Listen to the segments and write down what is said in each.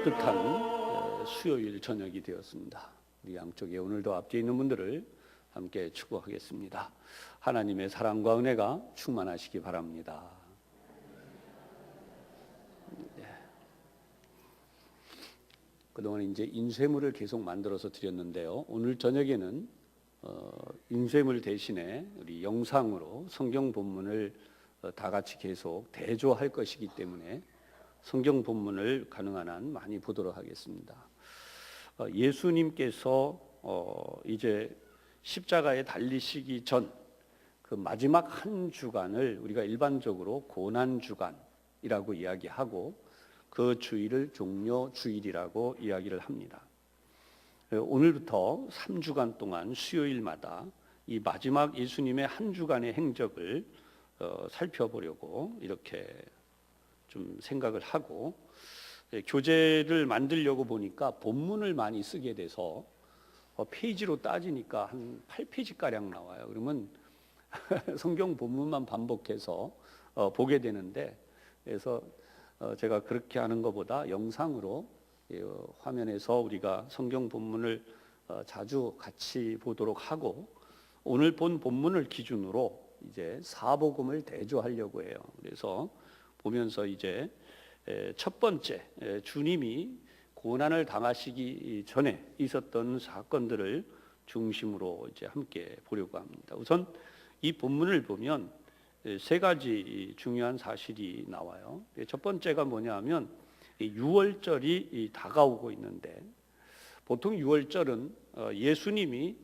따뜻한 수요일 저녁이 되었습니다. 우리 양쪽에 오늘도 앞뒤에 있는 분들을 함께 축복하겠습니다. 하나님의 사랑과 은혜가 충만하시기 바랍니다. 그동안 이제 인쇄물을 계속 만들어서 드렸는데요. 오늘 저녁에는 인쇄물 대신에 우리 영상으로 성경 본문을 다 같이 계속 대조할 것이기 때문에 성경 본문을 가능한 한 많이 보도록 하겠습니다. 예수님께서 이제 십자가에 달리시기 전 그 마지막 한 주간을 우리가 일반적으로 고난 주간이라고 이야기하고 그 주일을 종려 주일이라고 이야기를 합니다. 오늘부터 3주간 동안 수요일마다 이 마지막 예수님의 한 주간의 행적을 살펴보려고 이렇게 좀 생각을 하고 교재를 만들려고 보니까 본문을 많이 쓰게 돼서 페이지로 따지니까 한 8페이지가량 나와요. 그러면 성경 본문만 반복해서 보게 되는데, 그래서 제가 그렇게 하는 것보다 영상으로 화면에서 우리가 성경 본문을 자주 같이 보도록 하고, 오늘 본 본문을 기준으로 이제 사복음을 대조하려고 해요. 그래서 보면서 이제 첫 번째 주님이 고난을 당하시기 전에 있었던 사건들을 중심으로 이제 함께 보려고 합니다. 우선 이 본문을 보면 세 가지 중요한 사실이 나와요. 첫 번째가 뭐냐면 유월절이 다가오고 있는데, 보통 유월절은 예수님이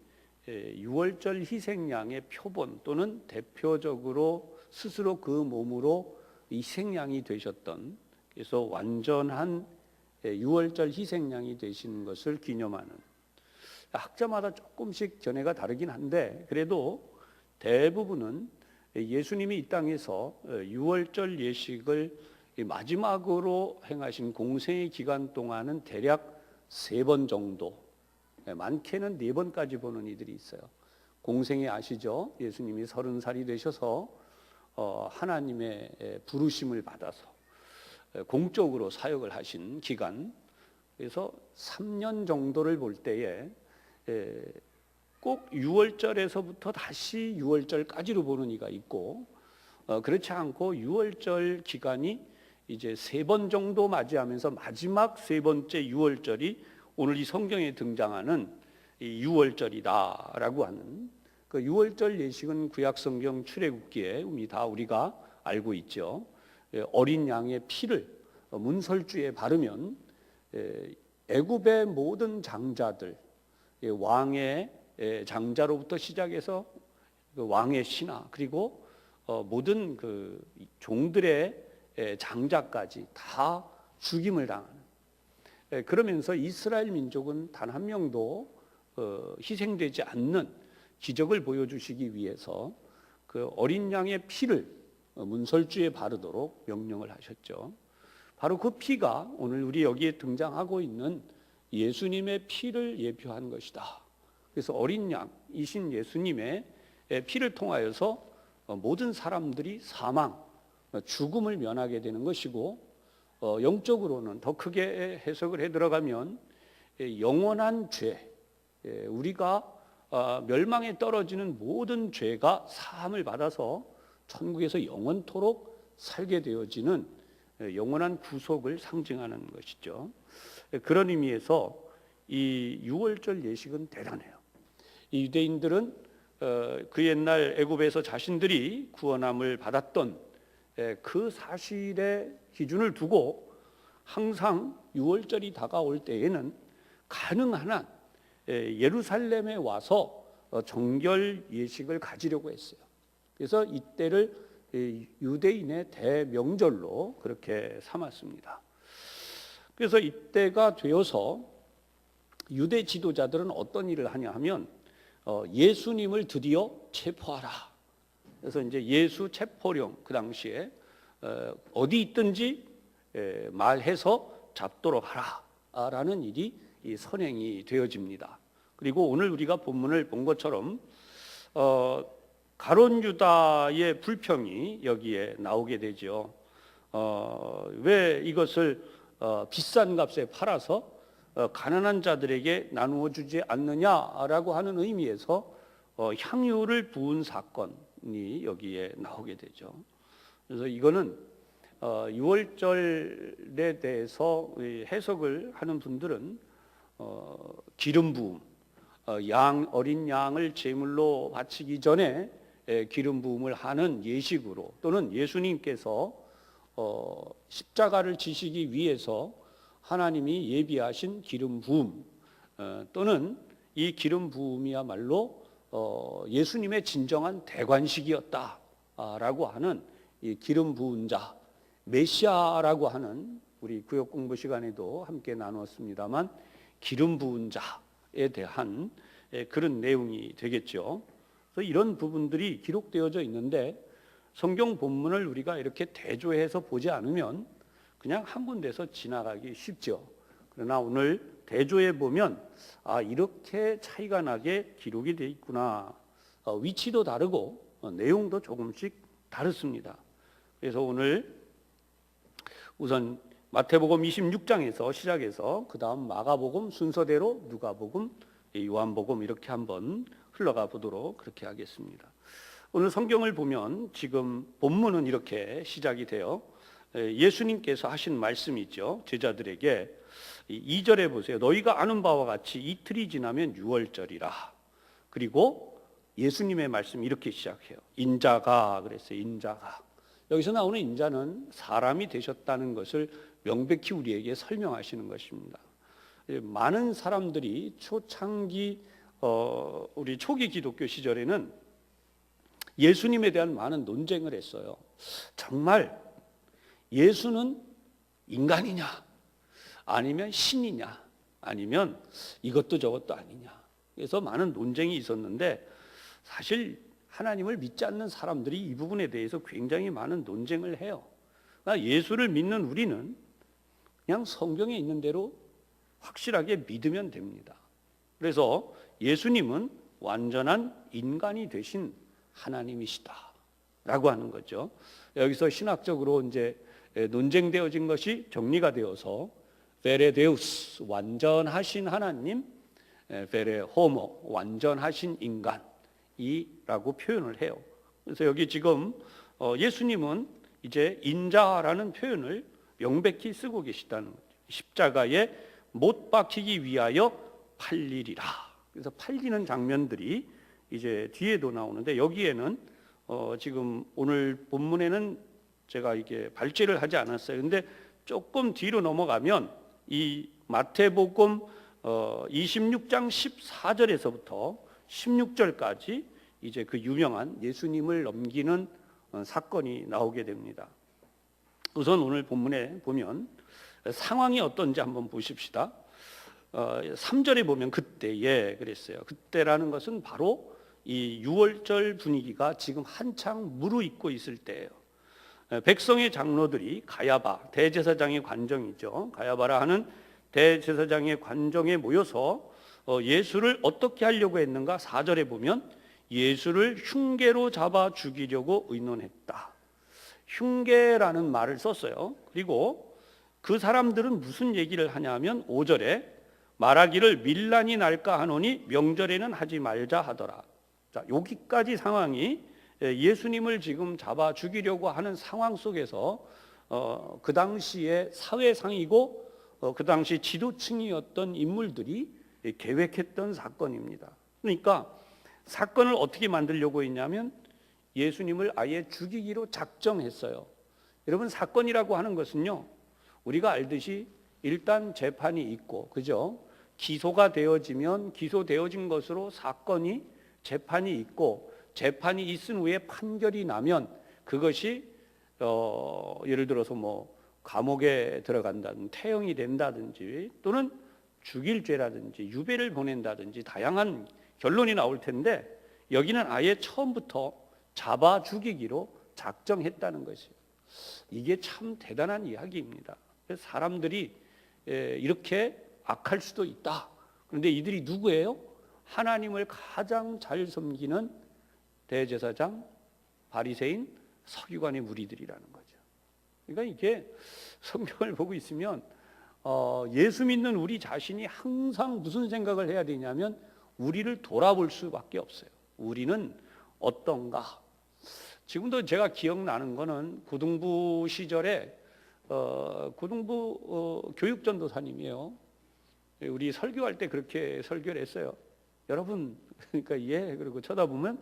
유월절 희생양의 표본 또는 대표적으로 스스로 그 몸으로 희생양이 되셨던, 그래서 완전한 유월절 희생양이 되시는 것을 기념하는, 학자마다 조금씩 견해가 다르긴 한데 그래도 대부분은 예수님이 이 땅에서 유월절 예식을 마지막으로 행하신 공생의 기간 동안은 대략 3번 정도, 많게는 4번까지 보는 이들이 있어요. 공생애 아시죠? 예수님이 30살이 되셔서 하나님의 부르심을 받아서 공적으로 사역을 하신 기간, 그래서 3년 정도를 볼 때에 꼭 6월절에서부터 다시 6월절까지로 보는 이가 있고, 그렇지 않고 6월절 기간이 이제 3번 정도 맞이하면서 마지막 3번째 6월절이 오늘 이 성경에 등장하는 이 6월절이다라고 하는, 그 6월절 예식은 구약 성경 출애굽기에 이미 다 우리가 알고 있죠. 어린 양의 피를 문설주에 바르면 애굽의 모든 장자들, 왕의 장자로부터 시작해서 그 왕의 신하, 그리고 모든 그 종들의 장자까지 다 죽임을 당하는, 그러면서 이스라엘 민족은 단 한 명도 희생되지 않는 기적을 보여주시기 위해서 그 어린 양의 피를 문설주에 바르도록 명령을 하셨죠. 바로 그 피가 오늘 우리 여기에 등장하고 있는 예수님의 피를 예표한 것이다. 그래서 어린 양이신 예수님의 피를 통하여서 모든 사람들이 사망, 죽음을 면하게 되는 것이고, 영적으로는 더 크게 해석을 해 들어가면 영원한 죄, 우리가 멸망에 떨어지는 모든 죄가 사함을 받아서 천국에서 영원토록 살게 되어지는 영원한 구속을 상징하는 것이죠. 그런 의미에서 이 유월절 예식은 대단해요. 이 유대인들은 그 옛날 애굽에서 자신들이 구원함을 받았던 그 사실의 기준을 두고 항상 유월절이 다가올 때에는 가능한 한 예루살렘에 와서 정결 예식을 가지려고 했어요. 그래서 이때를 유대인의 대명절로 그렇게 삼았습니다. 그래서 이때가 되어서 유대 지도자들은 어떤 일을 하냐 하면 예수님을 드디어 체포하라. 그래서 이제 예수 체포령, 그 당시에 어디 있든지 말해서 잡도록 하라라는 일이 선행이 되어집니다. 그리고 오늘 우리가 본문을 본 것처럼 가룟 유다의 불평이 여기에 나오게 되죠. 왜 이것을 비싼 값에 팔아서 가난한 자들에게 나누어 주지 않느냐라고 하는 의미에서 향유를 부은 사건이 여기에 나오게 되죠. 그래서 이거는 유월절에 대해서 해석을 하는 분들은 기름 부음, 어린 양을 제물로 바치기 전에 기름 부음을 하는 예식으로, 또는 예수님께서 십자가를 지시기 위해서 하나님이 예비하신 기름 부음, 또는 이 기름 부음이야말로 예수님의 진정한 대관식이었다라고 하는 이 기름 부은 자, 메시아라고 하는, 우리 구역 공부 시간에도 함께 나누었습니다만, 기름 부은 자에 대한 그런 내용이 되겠죠. 그래서 이런 부분들이 기록되어져 있는데, 성경 본문을 우리가 이렇게 대조해서 보지 않으면 그냥 한 군데서 지나가기 쉽죠. 그러나 오늘 대조해 보면 이렇게 차이가 나게 기록이 되어 있구나. 위치도 다르고 내용도 조금씩 다릅니다. 그래서 오늘 우선 마태복음 26장에서 시작해서 그 다음 마가복음 순서대로 누가복음, 요한복음 이렇게 한번 흘러가 보도록 그렇게 하겠습니다. 오늘 성경을 보면 지금 본문은 이렇게 시작이 돼요. 예수님께서 하신 말씀이 있죠. 제자들에게 2절에 보세요. 너희가 아는 바와 같이 이틀이 지나면 유월절이라. 그리고 예수님의 말씀 이렇게 시작해요. 인자가, 그랬어요. 인자가. 여기서 나오는 인자는 사람이 되셨다는 것을 명백히 우리에게 설명하시는 것입니다. 많은 사람들이 초창기 우리 초기 기독교 시절에는 예수님에 대한 많은 논쟁을 했어요. 정말 예수는 인간이냐, 아니면 신이냐, 아니면 이것도 저것도 아니냐. 그래서 많은 논쟁이 있었는데, 사실 하나님을 믿지 않는 사람들이 이 부분에 대해서 굉장히 많은 논쟁을 해요. 그러니까 예수를 믿는 우리는 그냥 성경에 있는 대로 확실하게 믿으면 됩니다. 그래서 예수님은 완전한 인간이 되신 하나님이시다 라고 하는 거죠. 여기서 신학적으로 이제 논쟁되어진 것이 정리가 되어서 베레데우스, 완전하신 하나님, 베레 호모, 완전하신 인간이라고 표현을 해요. 그래서 여기 지금 예수님은 이제 인자라는 표현을 명백히 쓰고 계시다는 거죠. 십자가에 못 박히기 위하여 팔리리라. 그래서 팔리는 장면들이 이제 뒤에도 나오는데, 여기에는 지금 오늘 본문에는 제가 이게 발제를 하지 않았어요. 근데 조금 뒤로 넘어가면 이 마태복음 26장 14절에서부터 16절까지 이제 그 유명한 예수님을 넘기는 사건이 나오게 됩니다. 우선 오늘 본문에 보면 상황이 어떤지 한번 보십시다. 3절에 보면 그때에 그랬어요. 그때라는 것은 바로 이 유월절 분위기가 지금 한창 무르익고 있을 때예요. 백성의 장로들이 가야바, 대제사장의 관정이죠. 가야바라 하는 대제사장의 관정에 모여서 예수를 어떻게 하려고 했는가? 4절에 보면 예수를 흉계로 잡아 죽이려고 의논했다. 흉계라는 말을 썼어요. 그리고 그 사람들은 무슨 얘기를 하냐면 5절에 말하기를 밀란이 날까 하노니 명절에는 하지 말자 하더라. 자, 여기까지 상황이 예수님을 지금 잡아 죽이려고 하는 상황 속에서 그 당시의 사회상이고 그 당시 지도층이었던 인물들이 계획했던 사건입니다. 그러니까 사건을 어떻게 만들려고 했냐면 예수님을 아예 죽이기로 작정했어요. 여러분, 사건이라고 하는 것은요, 우리가 알듯이 일단 재판이 있고, 그죠? 기소가 되어지면 기소되어진 것으로 사건이 재판이 있고, 재판이 있은 후에 판결이 나면 그것이 예를 들어서 뭐 감옥에 들어간다든지 태형이 된다든지 또는 죽일 죄라든지 유배를 보낸다든지 다양한 결론이 나올 텐데, 여기는 아예 처음부터 잡아 죽이기로 작정했다는 것이에요. 이게 참 대단한 이야기입니다. 사람들이 이렇게 악할 수도 있다. 그런데 이들이 누구예요? 하나님을 가장 잘 섬기는 대제사장, 바리새인, 서기관의 무리들이라는 거죠. 그러니까 이게 성경을 보고 있으면 예수 믿는 우리 자신이 항상 무슨 생각을 해야 되냐면 우리를 돌아볼 수밖에 없어요. 우리는 어떤가? 지금도 제가 기억나는 거는 고등부 시절에 고등부 교육전도사님이에요. 우리 설교할 때 그렇게 설교를 했어요. 여러분, 그러니까 그리고 쳐다보면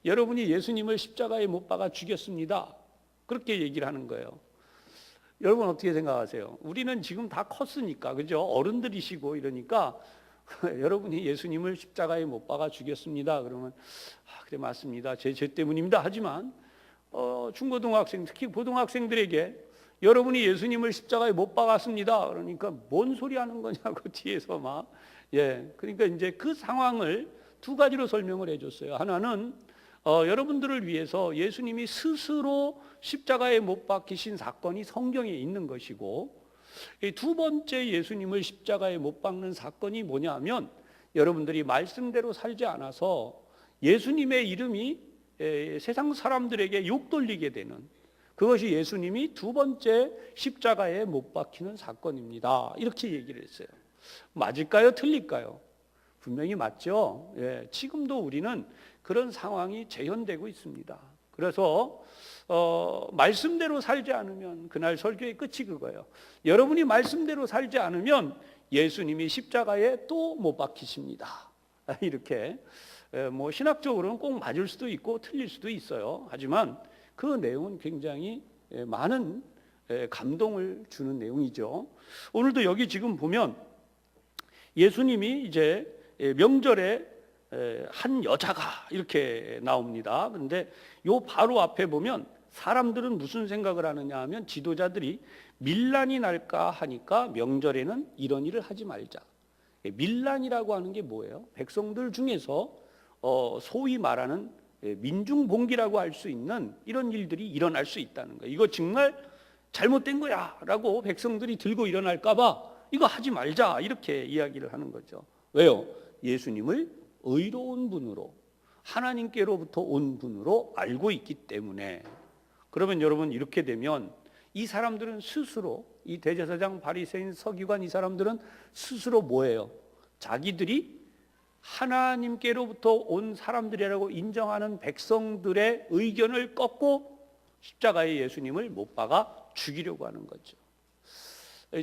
여러분이 예수님을 십자가에 못 박아 죽였습니다. 그렇게 얘기를 하는 거예요. 여러분 어떻게 생각하세요? 우리는 지금 다 컸으니까, 그죠? 어른들이시고 이러니까 여러분이 예수님을 십자가에 못 박아 죽였습니다. 그러면 그래 맞습니다. 제 죄 때문입니다. 하지만 중고등학생, 특히 고등학생들에게 여러분이 예수님을 십자가에 못 박았습니다. 그러니까 뭔 소리 하는 거냐고 뒤에서 막 그러니까 이제 그 상황을 두 가지로 설명을 해줬어요. 하나는 여러분들을 위해서 예수님이 스스로 십자가에 못 박히신 사건이 성경에 있는 것이고, 두 번째 예수님을 십자가에 못 박는 사건이 뭐냐면 여러분들이 말씀대로 살지 않아서 예수님의 이름이 세상 사람들에게 욕돌리게 되는, 그것이 예수님이 두 번째 십자가에 못 박히는 사건입니다. 이렇게 얘기를 했어요. 맞을까요? 틀릴까요? 분명히 맞죠. 지금도 우리는 그런 상황이 재현되고 있습니다. 그래서 말씀대로 살지 않으면 그날 설교의 끝이 그거예요. 여러분이 말씀대로 살지 않으면 예수님이 십자가에 또 못 박히십니다. 이렇게 뭐 신학적으로는 꼭 맞을 수도 있고 틀릴 수도 있어요. 하지만 그 내용은 굉장히 많은 감동을 주는 내용이죠. 오늘도 여기 지금 보면 예수님이 이제 명절에 한 여자가 이렇게 나옵니다. 그런데 요 바로 앞에 보면 사람들은 무슨 생각을 하느냐 하면 지도자들이 밀란이 날까 하니까 명절에는 이런 일을 하지 말자. 밀란이라고 하는 게 뭐예요? 백성들 중에서 소위 말하는 민중봉기라고 할 수 있는 이런 일들이 일어날 수 있다는 거예요. 이거 정말 잘못된 거야 라고 백성들이 들고 일어날까 봐 이거 하지 말자 이렇게 이야기를 하는 거죠. 왜요? 예수님을 의로운 분으로, 하나님께로부터 온 분으로 알고 있기 때문에. 그러면 여러분 이렇게 되면 이 사람들은 스스로, 이 대제사장, 바리새인, 서기관, 이 사람들은 스스로 뭐예요? 자기들이 하나님께로부터 온 사람들이라고 인정하는 백성들의 의견을 꺾고 십자가에 예수님을 못 박아 죽이려고 하는 거죠.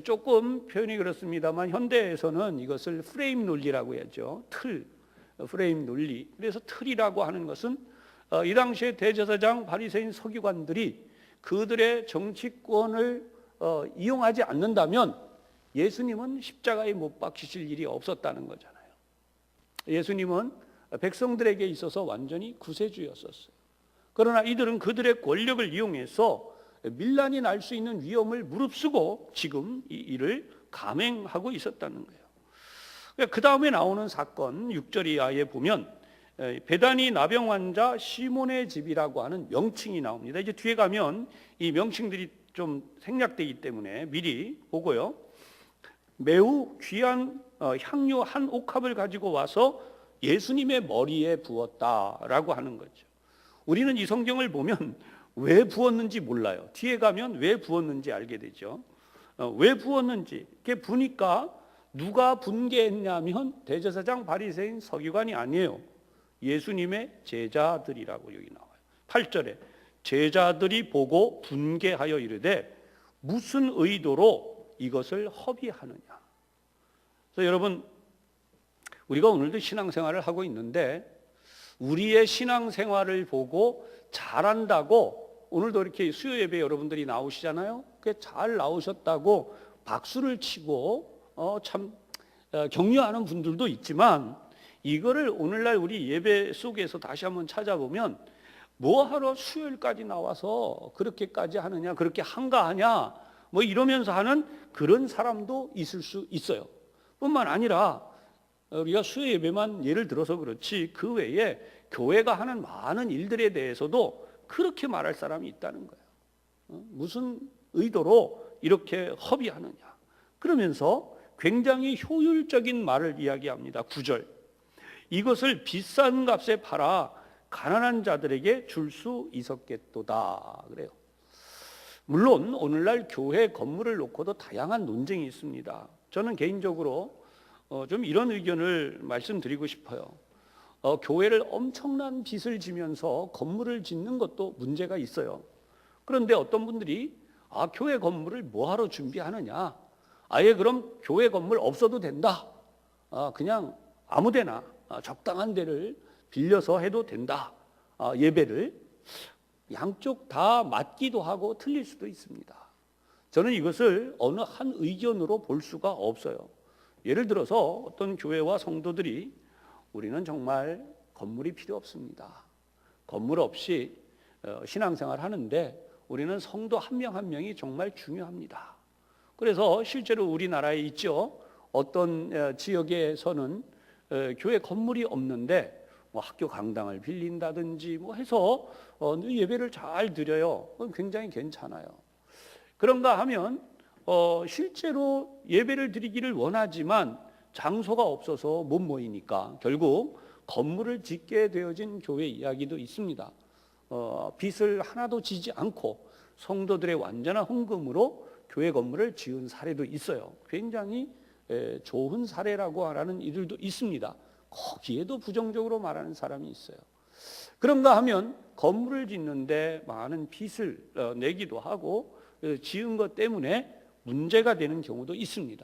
조금 표현이 그렇습니다만 현대에서는 이것을 프레임 논리라고 하죠. 프레임 논리. 그래서 틀이라고 하는 것은 이 당시에 대제사장, 바리새인, 서기관들이 그들의 정치권을 이용하지 않는다면 예수님은 십자가에 못 박히실 일이 없었다는 거잖아요. 예수님은 백성들에게 있어서 완전히 구세주였었어요. 그러나 이들은 그들의 권력을 이용해서 밀란이 날 수 있는 위험을 무릅쓰고 지금 이 일을 감행하고 있었다는 거예요. 그 다음에 나오는 사건 6절 이하에 보면 베다니 나병 환자 시몬의 집이라고 하는 명칭이 나옵니다. 이제 뒤에 가면 이 명칭들이 좀 생략되기 때문에 미리 보고요. 매우 귀한 향료 한 옥합을 가지고 와서 예수님의 머리에 부었다라고 하는 거죠. 우리는 이 성경을 보면 왜 부었는지 몰라요. 뒤에 가면 왜 부었는지 알게 되죠. 왜 부었는지 이렇게 보니까 누가 분개했냐면 대제사장, 바리새인, 서기관이 아니에요. 예수님의 제자들이라고 여기 나와요. 8절에 제자들이 보고 분개하여 이르되 무슨 의도로 이것을 허비하느냐. 그래서 여러분 우리가 오늘도 신앙생활을 하고 있는데 우리의 신앙생활을 보고 잘한다고 오늘도 이렇게 수요 예배 여러분들이 나오시잖아요. 그게 잘 나오셨다고 박수를 치고 참 격려하는 분들도 있지만 이거를 오늘날 우리 예배 속에서 다시 한번 찾아보면 뭐하러 수요일까지 나와서 그렇게까지 하느냐, 그렇게 한가하냐 뭐 이러면서 하는 그런 사람도 있을 수 있어요. 뿐만 아니라 우리가 수요 예배만 예를 들어서 그렇지 그 외에 교회가 하는 많은 일들에 대해서도 그렇게 말할 사람이 있다는 거예요. 무슨 의도로 이렇게 허비하느냐. 그러면서 굉장히 효율적인 말을 이야기합니다. 9절. 이것을 비싼 값에 팔아 가난한 자들에게 줄 수 있었겠도다. 그래요. 물론 오늘날 교회 건물을 놓고도 다양한 논쟁이 있습니다. 저는 개인적으로 좀 이런 의견을 말씀드리고 싶어요. 교회를 엄청난 빚을 지면서 건물을 짓는 것도 문제가 있어요. 그런데 어떤 분들이 교회 건물을 뭐하러 준비하느냐, 아예 그럼 교회 건물 없어도 된다, 그냥 아무데나 적당한 데를 빌려서 해도 된다, 예배를. 양쪽 다 맞기도 하고 틀릴 수도 있습니다. 저는 이것을 어느 한 의견으로 볼 수가 없어요. 예를 들어서 어떤 교회와 성도들이 우리는 정말 건물이 필요 없습니다. 건물 없이 신앙생활 하는데 우리는 성도 한 명 한 명이 정말 중요합니다. 그래서 실제로 우리나라에 있죠. 어떤 지역에서는 교회 건물이 없는데 학교 강당을 빌린다든지 해서 예배를 잘 드려요. 굉장히 괜찮아요. 그런가 하면 실제로 예배를 드리기를 원하지만 장소가 없어서 못 모이니까 결국 건물을 짓게 되어진 교회 이야기도 있습니다. 빚을 하나도 지지 않고 성도들의 완전한 헌금으로 교회 건물을 지은 사례도 있어요. 굉장히 좋은 사례라고 하는 이들도 있습니다. 거기에도 부정적으로 말하는 사람이 있어요. 그런가 하면 건물을 짓는데 많은 빚을 내기도 하고 지은 것 때문에 문제가 되는 경우도 있습니다.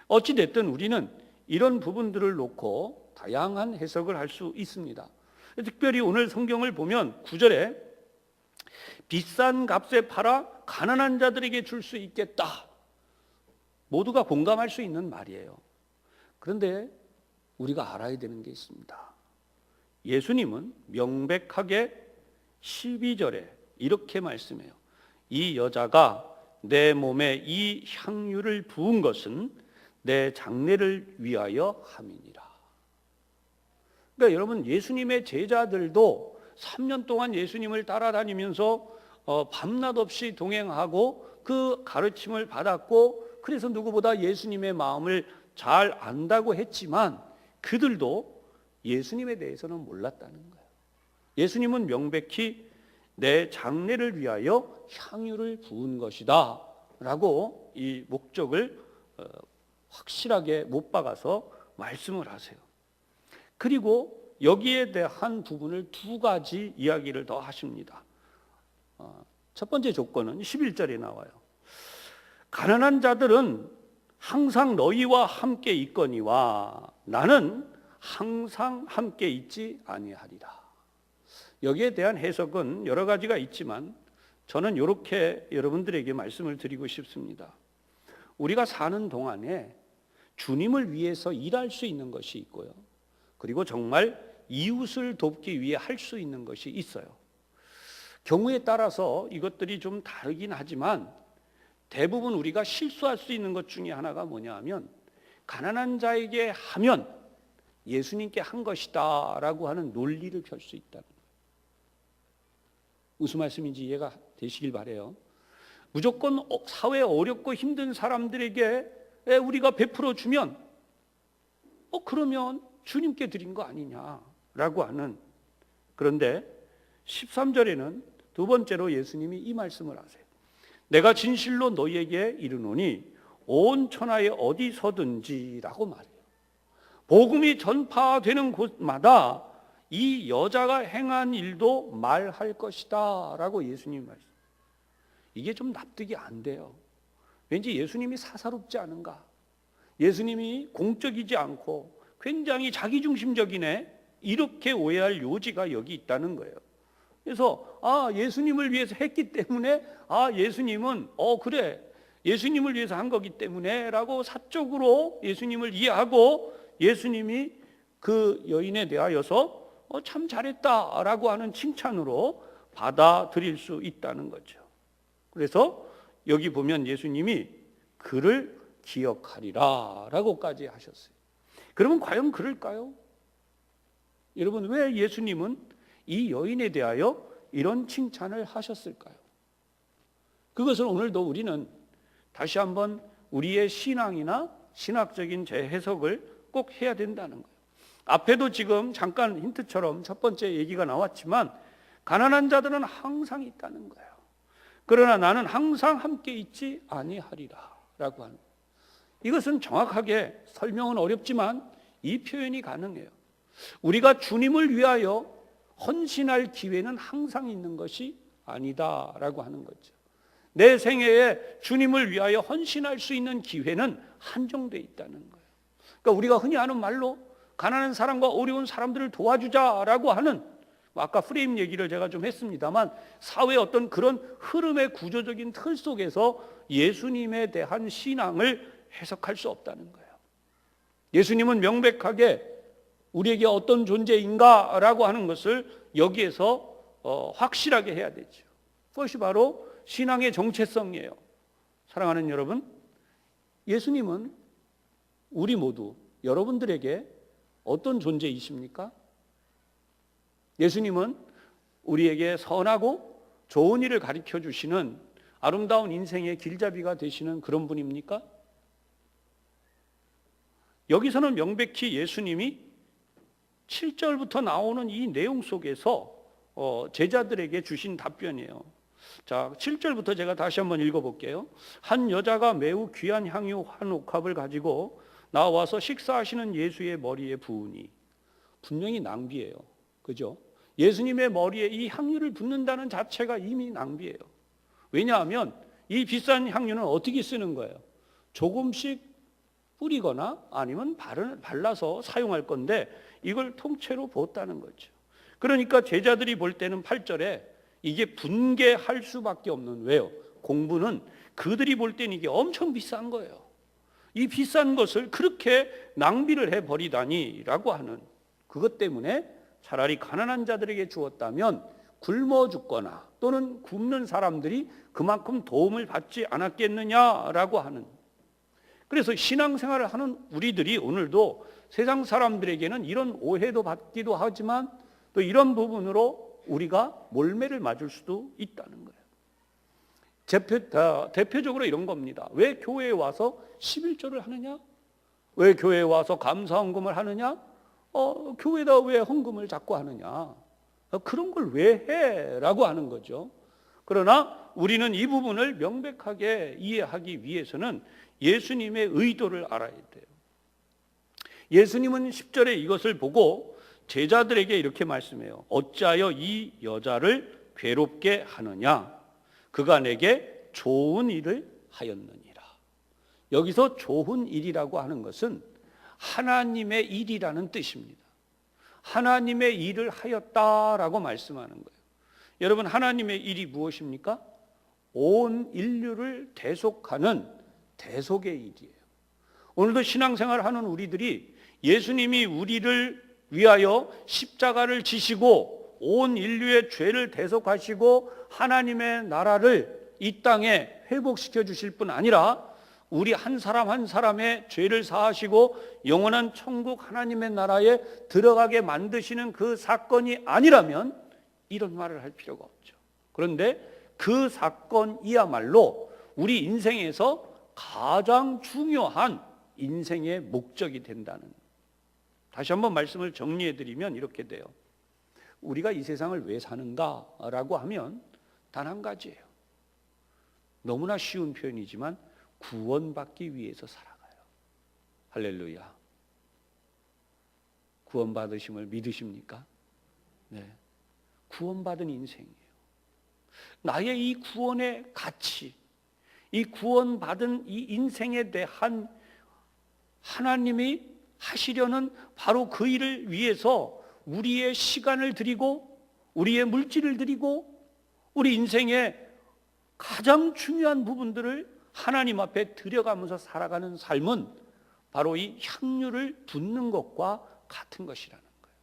어찌됐든 우리는 이런 부분들을 놓고 다양한 해석을 할 수 있습니다. 특별히 오늘 성경을 보면 9절에 비싼 값에 팔아 가난한 자들에게 줄 수 있겠다. 모두가 공감할 수 있는 말이에요. 그런데 우리가 알아야 되는 게 있습니다. 예수님은 명백하게 12절에 이렇게 말씀해요. 이 여자가 내 몸에 이 향유를 부은 것은 내 장례를 위하여 함이니라. 그러니까 여러분, 예수님의 제자들도 3년 동안 예수님을 따라다니면서 밤낮 없이 동행하고 그 가르침을 받았고, 그래서 누구보다 예수님의 마음을 잘 안다고 했지만 그들도 예수님에 대해서는 몰랐다는 거예요. 예수님은 명백히 내 장례를 위하여 향유를 부은 것이다 라고 이 목적을 확실하게 못 박아서 말씀을 하세요. 그리고 여기에 대한 부분을 두 가지 이야기를 더 하십니다. 첫 번째 조건은 11절에 나와요. 가난한 자들은 항상 너희와 함께 있거니와 나는 항상 함께 있지 아니하리라. 여기에 대한 해석은 여러 가지가 있지만 저는 이렇게 여러분들에게 말씀을 드리고 싶습니다. 우리가 사는 동안에 주님을 위해서 일할 수 있는 것이 있고요. 그리고 정말 이웃을 돕기 위해 할 수 있는 것이 있어요. 경우에 따라서 이것들이 좀 다르긴 하지만 대부분 우리가 실수할 수 있는 것 중에 하나가 뭐냐 하면 가난한 자에게 하면 예수님께 한 것이다 라고 하는 논리를 펼 수 있다는 거예요. 무슨 말씀인지 이해가 되시길 바라요. 무조건 사회 어렵고 힘든 사람들에게 우리가 베풀어 주면 그러면 주님께 드린 거 아니냐라고 하는. 그런데 13절에는 두 번째로 예수님이 이 말씀을 하세요. 내가 진실로 너희에게 이르노니 온 천하에 어디서든지 라고 말해요. 복음이 전파되는 곳마다 이 여자가 행한 일도 말할 것이다 라고 예수님이 말씀. 이게 좀 납득이 안 돼요. 왠지 예수님이 사사롭지 않은가, 예수님이 공적이지 않고 굉장히 자기중심적이네, 이렇게 오해할 요지가 여기 있다는 거예요. 그래서 예수님을 위해서 했기 때문에 예수님은 그래 예수님을 위해서 한 거기 때문에 라고 사적으로 예수님을 이해하고 예수님이 그 여인에 대하여서 참 잘했다라고 하는 칭찬으로 받아들일 수 있다는 거죠. 그래서 여기 보면 예수님이 그를 기억하리라 라고까지 하셨어요. 그러면 과연 그럴까요? 여러분, 왜 예수님은 이 여인에 대하여 이런 칭찬을 하셨을까요? 그것을 오늘도 우리는 다시 한번 우리의 신앙이나 신학적인 재해석을 꼭 해야 된다는 거예요. 앞에도 지금 잠깐 힌트처럼 첫 번째 얘기가 나왔지만 가난한 자들은 항상 있다는 거예요. 그러나 나는 항상 함께 있지 아니하리라 라고 하는, 이것은 정확하게 설명은 어렵지만 이 표현이 가능해요. 우리가 주님을 위하여 헌신할 기회는 항상 있는 것이 아니다라고 하는 거죠. 내 생애에 주님을 위하여 헌신할 수 있는 기회는 한정되어 있다는 거예요. 그러니까 우리가 흔히 하는 말로 가난한 사람과 어려운 사람들을 도와주자라고 하는, 아까 프레임 얘기를 제가 좀 했습니다만, 사회의 어떤 그런 흐름의 구조적인 틀 속에서 예수님에 대한 신앙을 해석할 수 없다는 거예요. 예수님은 명백하게 우리에게 어떤 존재인가라고 하는 것을 여기에서 확실하게 해야 되죠. 그것이 바로 신앙의 정체성이에요. 사랑하는 여러분, 예수님은 우리 모두, 여러분들에게 어떤 존재이십니까? 예수님은 우리에게 선하고 좋은 일을 가르쳐 주시는 아름다운 인생의 길잡이가 되시는 그런 분입니까? 여기서는 명백히 예수님이 7절부터 나오는 이 내용 속에서 제자들에게 주신 답변이에요. 자, 7절부터 제가 다시 한번 읽어볼게요. 한 여자가 매우 귀한 향유 한 옥합을 가지고 나와서 식사하시는 예수의 머리에 부으니, 분명히 낭비예요. 그죠? 예수님의 머리에 이 향유를 붓는다는 자체가 이미 낭비예요. 왜냐하면 이 비싼 향유는 어떻게 쓰는 거예요? 조금씩 뿌리거나 아니면 발라서 사용할 건데 이걸 통째로 부었다는 거죠. 그러니까 제자들이 볼 때는 8절에 이게 분개할 수밖에 없는, 왜요? 공부는 그들이 볼 때는 이게 엄청 비싼 거예요. 이 비싼 것을 그렇게 낭비를 해버리다니라고 하는, 그것 때문에 차라리 가난한 자들에게 주었다면 굶어 죽거나 또는 굶는 사람들이 그만큼 도움을 받지 않았겠느냐라고 하는, 그래서 신앙생활을 하는 우리들이 오늘도 세상 사람들에게는 이런 오해도 받기도 하지만 또 이런 부분으로 우리가 몰매를 맞을 수도 있다는 거예요. 대표적으로 이런 겁니다. 왜 교회에 와서 11조를 하느냐? 왜 교회에 와서 감사헌금을 하느냐? 교회에다 왜 헌금을 자꾸 하느냐? 그런 걸 왜 해? 라고 하는 거죠. 그러나 우리는 이 부분을 명백하게 이해하기 위해서는 예수님의 의도를 알아야 돼요. 예수님은 10절에 이것을 보고 제자들에게 이렇게 말씀해요. 어찌하여 이 여자를 괴롭게 하느냐? 그가 내게 좋은 일을 하였느니라. 여기서 좋은 일이라고 하는 것은 하나님의 일이라는 뜻입니다. 하나님의 일을 하였다라고 말씀하는 거예요. 여러분, 하나님의 일이 무엇입니까? 온 인류를 대속하는 대속의 일이에요. 오늘도 신앙생활을 하는 우리들이 예수님이 우리를 위하여 십자가를 지시고 온 인류의 죄를 대속하시고 하나님의 나라를 이 땅에 회복시켜 주실 뿐 아니라 우리 한 사람 한 사람의 죄를 사하시고 영원한 천국 하나님의 나라에 들어가게 만드시는 그 사건이 아니라면 이런 말을 할 필요가 없죠. 그런데 그 사건이야말로 우리 인생에서 가장 중요한 인생의 목적이 된다는, 다시 한번 말씀을 정리해 드리면 이렇게 돼요. 우리가 이 세상을 왜 사는가라고 하면 단 한 가지예요. 너무나 쉬운 표현이지만 구원받기 위해서 살아가요. 할렐루야. 구원받으심을 믿으십니까? 네. 구원받은 인생이에요. 나의 이 구원의 가치, 이 구원받은 이 인생에 대한 하나님이 하시려는 바로 그 일을 위해서 우리의 시간을 드리고 우리의 물질을 드리고 우리 인생의 가장 중요한 부분들을 하나님 앞에 드려가면서 살아가는 삶은 바로 이 향유를 붓는 것과 같은 것이라는 거예요.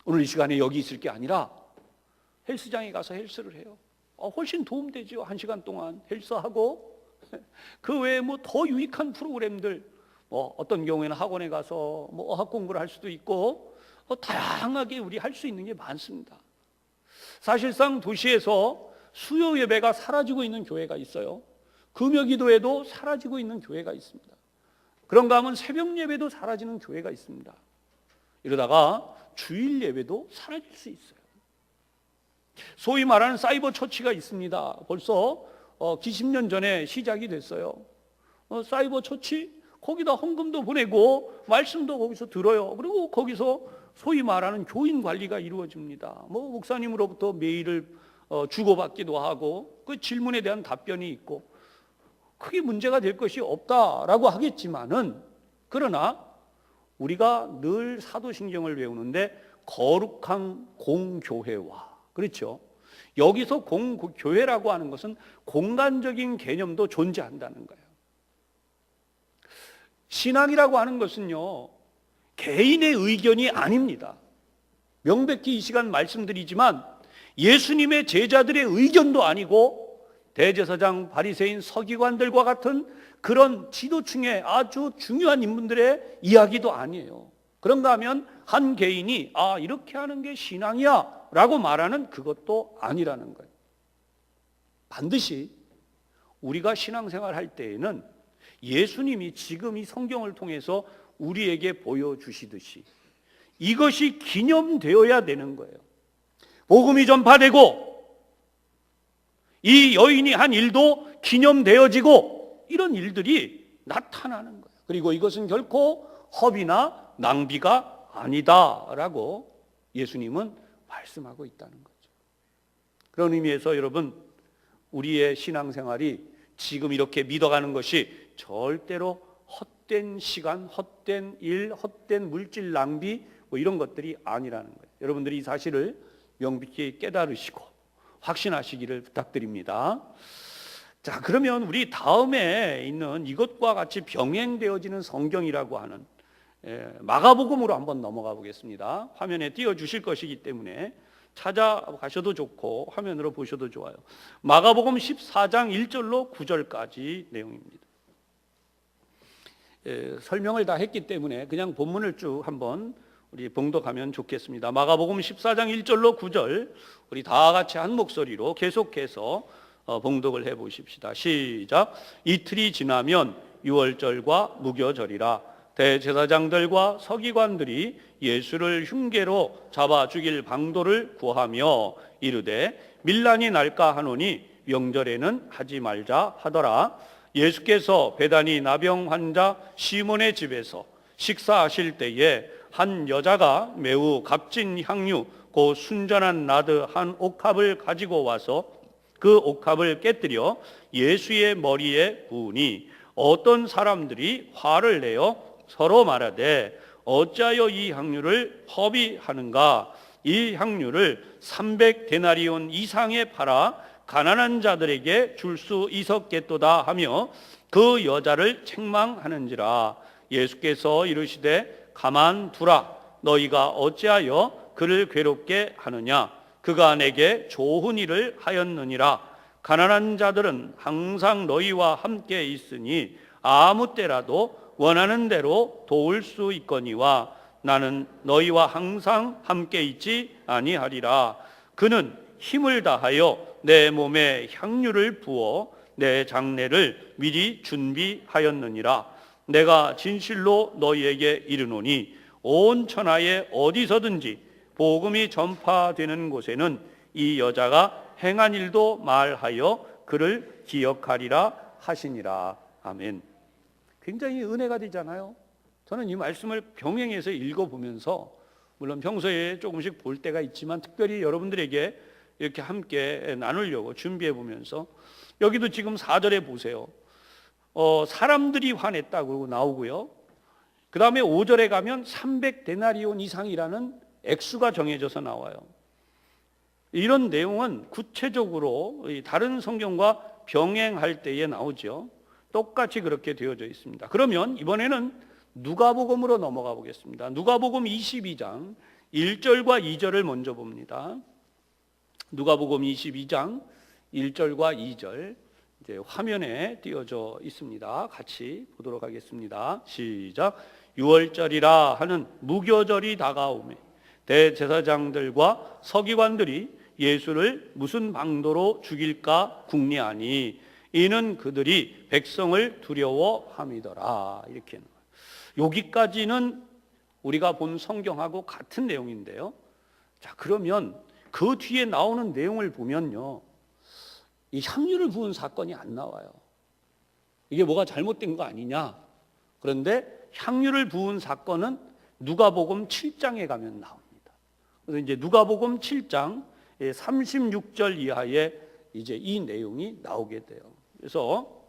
오늘 이 시간에 여기 있을 게 아니라 헬스장에 가서 헬스를 해요. 훨씬 도움되죠. 1시간 동안 헬스하고 그 외에 뭐 더 유익한 프로그램들, 어떤 경우에는 학원에 가서 어학 공부를 할 수도 있고 다양하게 우리 할 수 있는 게 많습니다. 사실상 도시에서 수요 예배가 사라지고 있는 교회가 있어요. 금요 기도회도 사라지고 있는 교회가 있습니다. 그런가 하면 새벽 예배도 사라지는 교회가 있습니다. 이러다가 주일 예배도 사라질 수 있어요. 소위 말하는 사이버 처치가 있습니다. 벌써 기십 년 전에 시작이 됐어요. 사이버 처치? 거기다 헌금도 보내고 말씀도 거기서 들어요. 그리고 거기서 소위 말하는 교인 관리가 이루어집니다. 목사님으로부터 메일을 주고받기도 하고 그 질문에 대한 답변이 있고 크게 문제가 될 것이 없다라고 하겠지만은, 그러나 우리가 늘 사도신경을 배우는데 거룩한 공교회와, 그렇죠? 여기서 공교회라고 하는 것은 공간적인 개념도 존재한다는 거예요. 신앙이라고 하는 것은요, 개인의 의견이 아닙니다. 명백히 이 시간 말씀드리지만 예수님의 제자들의 의견도 아니고 대제사장, 바리새인, 서기관들과 같은 그런 지도층의 아주 중요한 인물들의 이야기도 아니에요. 그런가 하면 한 개인이 이렇게 하는 게 신앙이야 라고 말하는 그것도 아니라는 거예요. 반드시 우리가 신앙생활 할 때에는 예수님이 지금 이 성경을 통해서 우리에게 보여주시듯이 이것이 기념되어야 되는 거예요. 복음이 전파되고 이 여인이 한 일도 기념되어지고 이런 일들이 나타나는 거예요. 그리고 이것은 결코 허비나 낭비가 아니다라고 예수님은 말씀하고 있다는 거죠. 그런 의미에서 여러분, 우리의 신앙생활이 지금 이렇게 믿어가는 것이 절대로 헛된 시간, 헛된 일, 헛된 물질 낭비 이런 것들이 아니라는 거예요. 여러분들이 이 사실을 명백히 깨달으시고 확신하시기를 부탁드립니다. 자, 그러면 우리 다음에 있는 이것과 같이 병행되어지는 성경이라고 하는 마가복음으로 한번 넘어가 보겠습니다. 화면에 띄워주실 것이기 때문에 찾아가셔도 좋고 화면으로 보셔도 좋아요. 마가복음 14장 1절로 9절까지 내용입니다. 설명을 다 했기 때문에 그냥 본문을 쭉 한번 우리 봉독하면 좋겠습니다. 마가복음 14장 1절로 9절 우리 다 같이 한 목소리로 계속해서 봉독을 해보십시다. 시작. 이틀이 지나면 유월절과 무교절이라 대제사장들과 서기관들이 예수를 흉계로 잡아 죽일 방도를 구하며 이르되 밀란이 날까 하노니 명절에는 하지 말자 하더라. 예수께서 베다니 나병 환자 시몬의 집에서 식사하실 때에 한 여자가 매우 값진 향유 곧 순전한 나드 한 옥합을 가지고 와서 그 옥합을 깨뜨려 예수의 머리에 부으니 어떤 사람들이 화를 내어 서로 말하되 어찌하여 이 향유를 허비하는가? 이 향유를 300데나리온 이상에 팔아 가난한 자들에게 줄 수 있었겠도다 하며 그 여자를 책망하는지라. 예수께서 이르시되 가만두라. 너희가 어찌하여 그를 괴롭게 하느냐? 그가 내게 좋은 일을 하였느니라. 가난한 자들은 항상 너희와 함께 있으니 아무 때라도 원하는 대로 도울 수 있거니와 나는 너희와 항상 함께 있지 아니하리라. 그는 힘을 다하여 내 몸에 향유를 부어 내 장례를 미리 준비하였느니라. 내가 진실로 너희에게 이르노니 온 천하에 어디서든지 복음이 전파되는 곳에는 이 여자가 행한 일도 말하여 그를 기억하리라 하시니라. 아멘. 굉장히 은혜가 되잖아요. 저는 이 말씀을 병행해서 읽어보면서 물론 평소에 조금씩 볼 때가 있지만 특별히 여러분들에게 이렇게 함께 나누려고 준비해 보면서 여기도 지금 4절에 보세요. 사람들이 화냈다고 나오고요. 그 다음에 5절에 가면 300데나리온 이상이라는 액수가 정해져서 나와요. 이런 내용은 구체적으로 다른 성경과 병행할 때에 나오죠. 똑같이 그렇게 되어져 있습니다. 그러면 이번에는 누가복음으로 넘어가 보겠습니다. 누가복음 22장 1절과 2절을 먼저 봅니다. 누가복음 22장 1절과 2절 이제 화면에 띄어져 있습니다. 같이 보도록 하겠습니다. 시작. 유월절이라 하는 무교절이 다가오매 대제사장들과 서기관들이 예수를 무슨 방도로 죽일까 궁리하니 이는 그들이 백성을 두려워함이더라. 이렇게 여기까지는 우리가 본 성경하고 같은 내용인데요. 자, 그러면 그 뒤에 나오는 내용을 보면요, 이 향유를 부은 사건이 안 나와요. 이게 뭐가 잘못된 거 아니냐? 그런데 향유를 부은 사건은 누가복음 7장에 가면 나옵니다. 그래서 이제 누가복음 7장 36절 이하에 이제 이 내용이 나오게 돼요. 그래서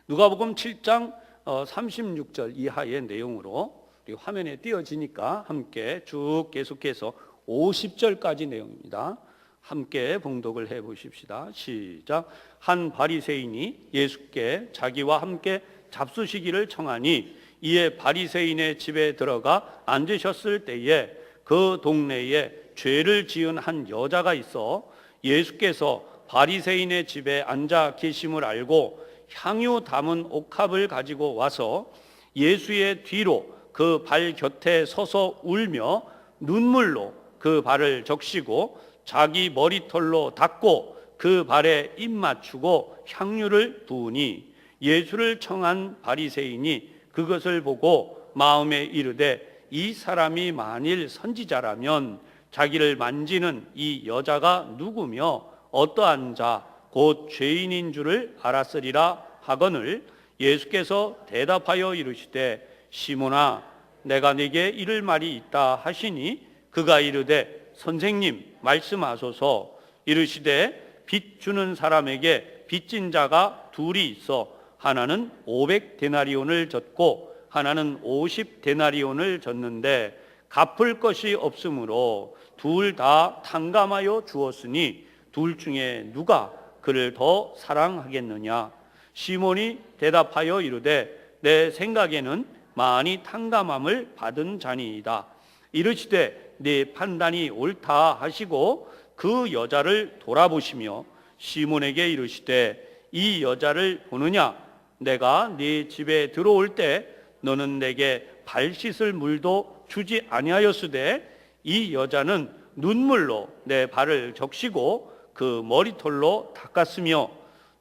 누가복음 7장 36절 이하의 내용으로 우리 화면에 띄어지니까 함께 쭉 계속해서 50절까지 내용입니다. 함께 봉독을 해 보십시다. 시작. 한 바리새인이 예수께 자기와 함께 잡수시기를 청하니 이에 바리새인의 집에 들어가 앉으셨을 때에 그 동네에 죄를 지은 한 여자가 있어 예수께서 바리새인의 집에 앉아 계심을 알고 향유 담은 옥합을 가지고 와서 예수의 뒤로 그 발 곁에 서서 울며 눈물로 그 발을 적시고 자기 머리털로 닦고 그 발에 입 맞추고 향유를 부으니 예수를 청한 바리새인이 그것을 보고 마음에 이르되 이 사람이 만일 선지자라면 자기를 만지는 이 여자가 누구며 어떠한 자 곧 죄인인 줄을 알았으리라 하거늘 예수께서 대답하여 이르시되 시몬아 내가 네게 이를 말이 있다 하시니 그가 이르되 선생님 말씀하소서. 이르시되 빚 주는 사람에게 빚진 자가 둘이 있어 하나는 500데나리온을 졌고 하나는 50데나리온을 졌는데 갚을 것이 없으므로 둘 다 탕감하여 주었으니 둘 중에 누가 그를 더 사랑하겠느냐? 시몬이 대답하여 이르되 내 생각에는 많이 탕감함을 받은 자니이다. 이르시되 네 판단이 옳다 하시고 그 여자를 돌아보시며 시몬에게 이르시되 이 여자를 보느냐? 내가 네 집에 들어올 때 너는 내게 발 씻을 물도 주지 아니하였으되 이 여자는 눈물로 내 발을 적시고 그 머리털로 닦았으며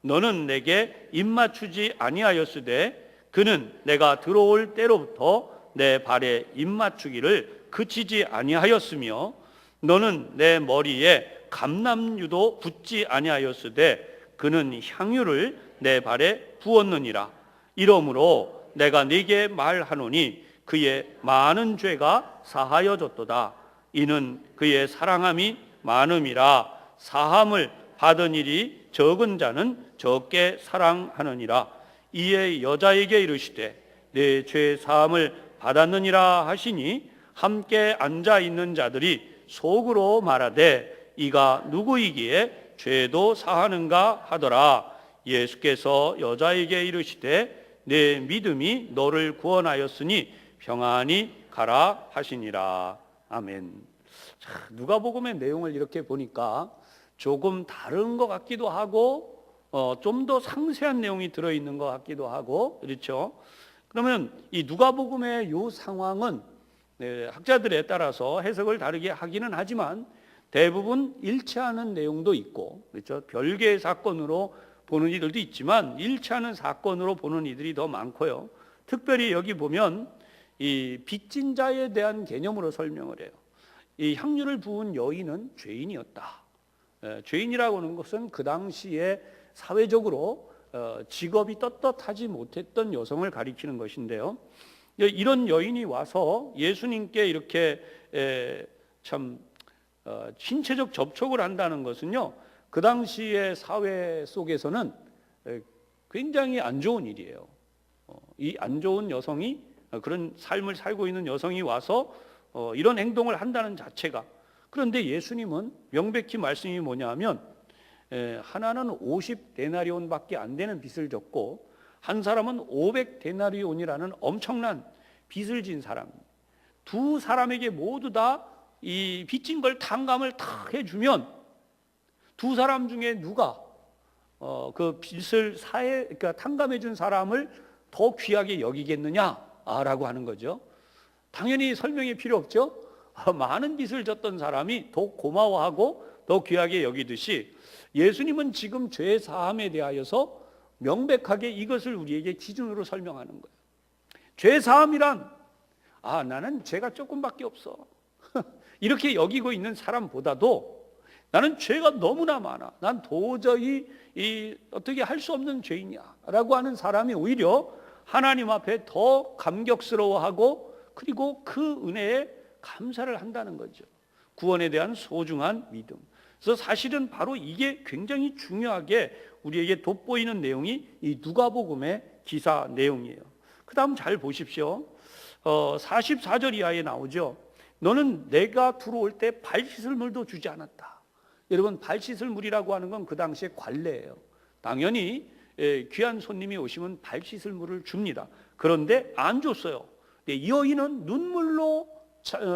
너는 내게 입 맞추지 아니하였으되 그는 내가 들어올 때로부터 내 발에 입 맞추기를 그치지 아니하였으며 너는 내 머리에 감람유도 붓지 아니하였으되 그는 향유를 내 발에 부었느니라. 이러므로 내가 네게 말하노니 그의 많은 죄가 사하여졌도다. 이는 그의 사랑함이 많음이라. 사함을 받은 일이 적은 자는 적게 사랑하느니라. 이에 여자에게 이르시되 내 죄 사함을 받았느니라 하시니 함께 앉아 있는 자들이 속으로 말하되 이가 누구이기에 죄도 사하는가 하더라. 예수께서 여자에게 이르시되 내 믿음이 너를 구원하였으니 평안히 가라 하시니라. 아멘. 자, 누가복음의 내용을 이렇게 보니까 조금 다른 것 같기도 하고 좀 더 상세한 내용이 들어있는 것 같기도 하고 그렇죠. 그러면 이 누가복음의 이 상황은 학자들에 따라서 해석을 다르게 하기는 하지만 대부분 일치하는 내용도 있고 그렇죠. 별개의 사건으로 보는 이들도 있지만 일치하는 사건으로 보는 이들이 더 많고요. 특별히 여기 보면 이 빚진 자에 대한 개념으로 설명을 해요. 이 향유를 부은 여인은 죄인이었다. 죄인이라고 하는 것은 그 당시에 사회적으로 직업이 떳떳하지 못했던 여성을 가리키는 것인데요. 이런 여인이 와서 예수님께 이렇게 참 신체적 접촉을 한다는 것은요, 그 당시의 사회 속에서는 굉장히 안 좋은 일이에요. 이 안 좋은 여성이 그런 삶을 살고 있는 여성이 와서 이런 행동을 한다는 자체가. 그런데 예수님은 명백히 말씀이 뭐냐면 하나는 50데나리온밖에 안 되는 빚을 졌고 한 사람은 500데나리온이라는 엄청난 빚을 진 사람. 두 사람에게 모두 다 이 빚진 걸 탕감을 다 해주면 두 사람 중에 누가 그 빚을 그러니까 탕감해 준 사람을 더 귀하게 여기겠느냐라고 하는 거죠. 당연히 설명이 필요 없죠. 많은 빚을 졌던 사람이 더 고마워하고 더 귀하게 여기듯이 예수님은 지금 죄 사함에 대하여서 명백하게 이것을 우리에게 기준으로 설명하는 거예요. 죄 사함이란 나는 죄가 조금밖에 없어. 이렇게 여기고 있는 사람보다도 나는 죄가 너무나 많아. 난 도저히 어떻게 할 수 없는 죄인이야 라고 하는 사람이 오히려 하나님 앞에 더 감격스러워하고 그리고 그 은혜에 감사를 한다는 거죠. 구원에 대한 소중한 믿음. 그래서 사실은 바로 이게 굉장히 중요하게 우리에게 돋보이는 내용이 이 누가복음의 기사 내용이에요. 그 다음 잘 보십시오. 44절 이하에 나오죠. 너는 내가 들어올 때 발 씻을 물도 주지 않았다. 여러분, 발 씻을 물이라고 하는 건 그 당시에 관례예요. 당연히 귀한 손님이 오시면 발 씻을 물을 줍니다. 그런데 안 줬어요. 이 여인은 눈물로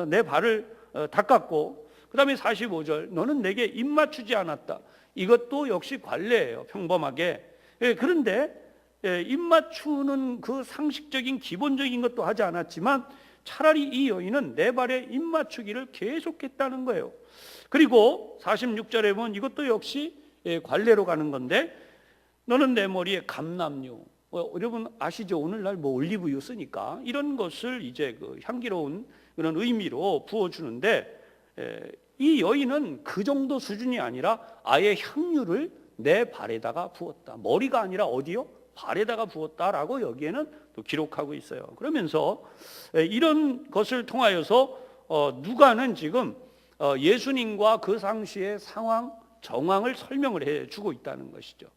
내 발을 닦았고, 그 다음에 45절 너는 내게 입 맞추지 않았다. 이것도 역시 관례예요. 평범하게. 그런데 입 맞추는 그 상식적인 기본적인 것도 하지 않았지만 차라리 이 여인은 내 발에 입 맞추기를 계속했다는 거예요. 그리고 46절에 보면 이것도 역시 관례로 가는 건데, 너는 내 머리에 감람유, 여러분 아시죠? 오늘날 뭐 올리브유 쓰니까 이런 것을 이제 그 향기로운 그런 의미로 부어주는데, 이 여인은 그 정도 수준이 아니라 아예 향유를 내 발에다가 부었다. 머리가 아니라 어디요? 발에다가 부었다라고 여기에는 또 기록하고 있어요. 그러면서 이런 것을 통하여서 누가는 지금 예수님과 그 당시의 상황, 정황을 설명을 해주고 있다는 것이죠.